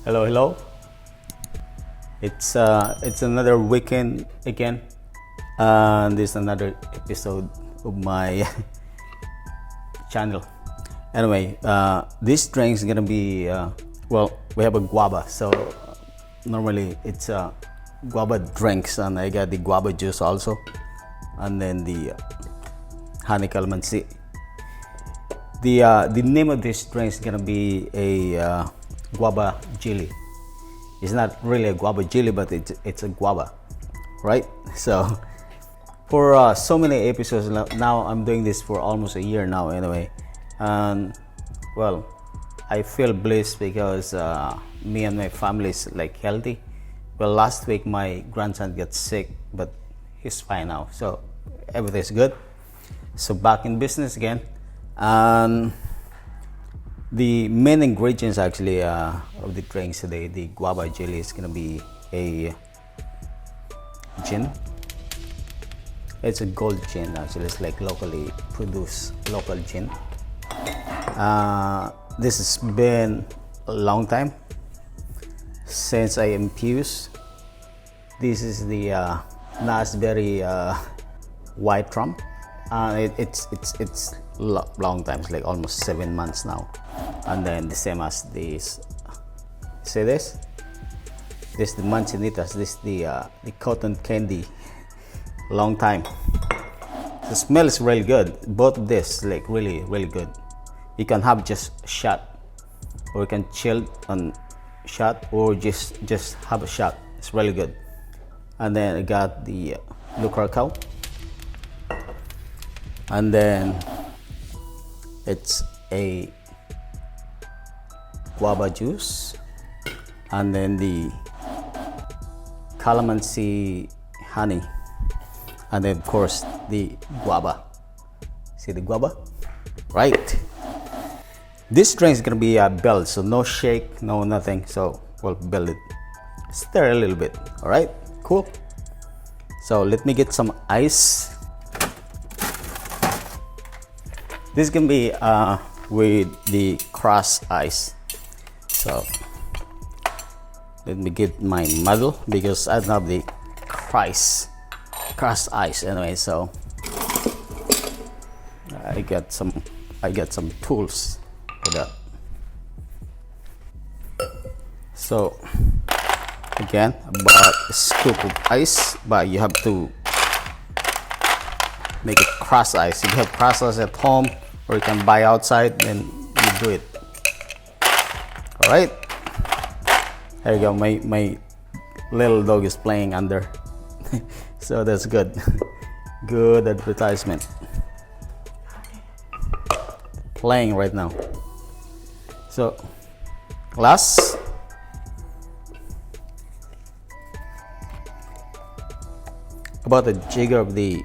Hello, hello. It's another weekend again, and this is another episode of my channel. Anyway, this drink is gonna be we have a guava, so normally it's guava drinks, and I got the guava juice also, and then the honey calamansi. The name of this drink is gonna be a guava jelly. It's not really a guava jelly, but it's a guava, right? So for so many episodes now, I'm doing this for almost a year now anyway, and well, I feel blessed because me and my family is like healthy. Well, last week my grandson got sick, but he's fine now, so everything's good. So back in business again. And the main ingredients actually of the drinks today, the guava jelly, is gonna be a gin. It's a gold gin actually. It's like locally produced local gin. This has been a long time since I infused. This is the Naseberry white rum. It's long time. It's like almost 7 months now. And then the same as this. See this? This is the manzanitas. This is the cotton candy. Long time. The smell is really good. Both of this like really good. You can have just a shot, or you can chill on shot, or just have a shot. It's really good. And then I got the Curacao. And then it's a guava juice, and then the calamansi honey, and then of course the guava. See the guava, right? This drink is gonna be built, so no shake, no nothing. So we'll build it, stir a little bit. All right, cool. So let me get some ice. This can be with the crushed ice. So let me get my model because I don't have the crushed ice anyway. So I got some tools for that. So again, about a scoop of ice, but you have to make it crushed ice. If you have crushed ice at home, or you can buy outside, then you do it. All right, there you go. My little dog is playing under, so that's good. Good advertisement. Playing right now. So glass. About a jigger of the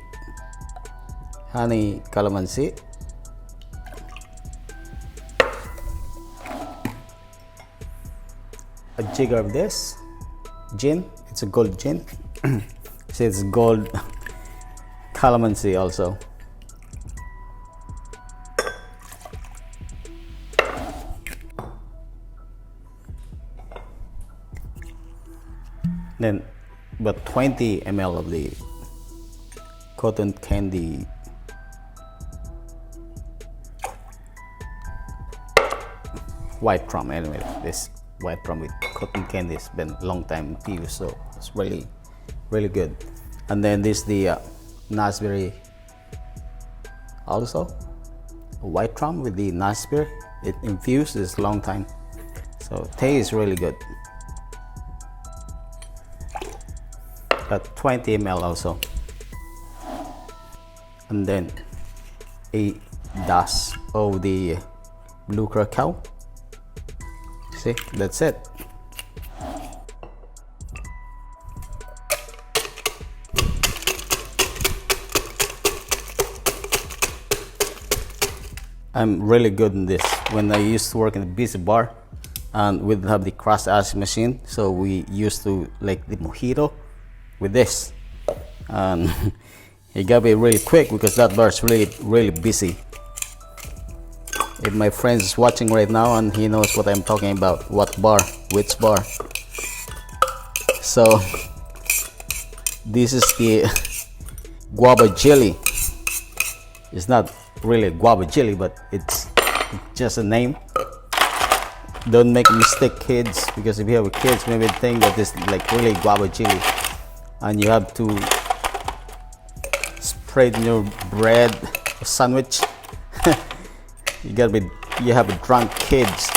honey calamansi. A jigger of this gin. It's a gold gin. See, it's gold calamansi also. Then about 20 ml of the cotton candy white rum. Anyway, this white rum with cotton candy has been a long time infused, so it's really good. And then this is the Naseberry also, a white rum with the Naseberry. It infused this long time, so tastes really good. Got 20 ml also, and then a dash of the blue Curacao. See, that's it. I'm really good in this. When I used to work in a busy bar, and we didn't have the crushed ice machine, so we used to like the mojito with this, and it got to be really quick because that bar is really busy. if my friend is watching right now and he knows what I'm talking about, what bar, which bar. So this is the guava jelly. It's not really guava jelly, but it's just a name. Don't make a mistake, kids, because if you have kids, maybe think that this is like really guava jelly, and you have to spread in your bread or sandwich. You have a drunk kids.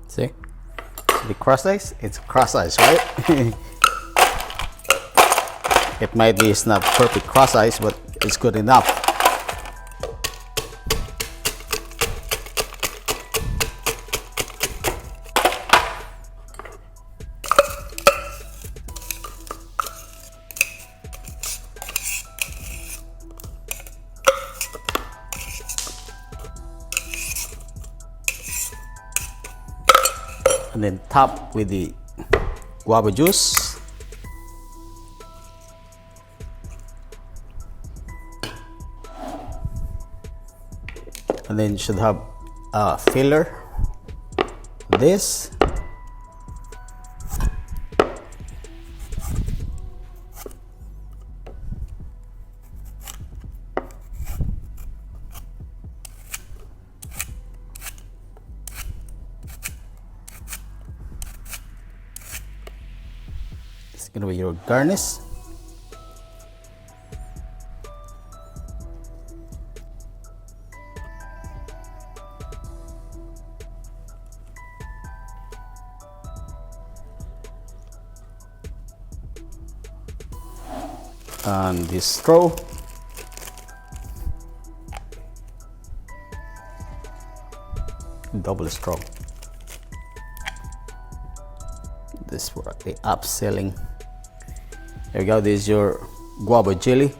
See? The cross ice, it's cross ice, right? It might be it's not perfect cross ice, but it's good enough. And then top with the guava juice. And then you should have a filler. This. It's gonna be your garnish. And this straw. Double straw. This for the upselling. There we go. This is your guava jelly.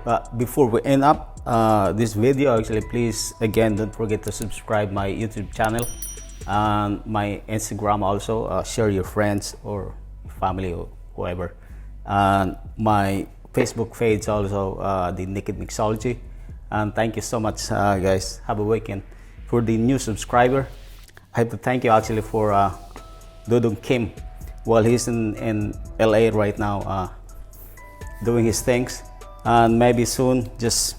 But before we end up this video, actually, please again don't forget to subscribe my YouTube channel and my Instagram also. Share your friends or family or whoever, and my Facebook page also, the Naked Mixology. And thank you so much, guys. Have a weekend. For the new subscriber, I have to thank you actually for Dudong Kim. Well, he's in LA right now doing his things. And maybe soon, just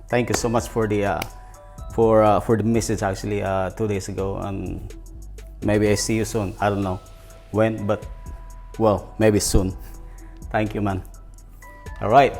thank you so much for the message actually 2 days ago, and maybe I see you soon. I don't know when, but well, maybe soon. Thank you, man. All right.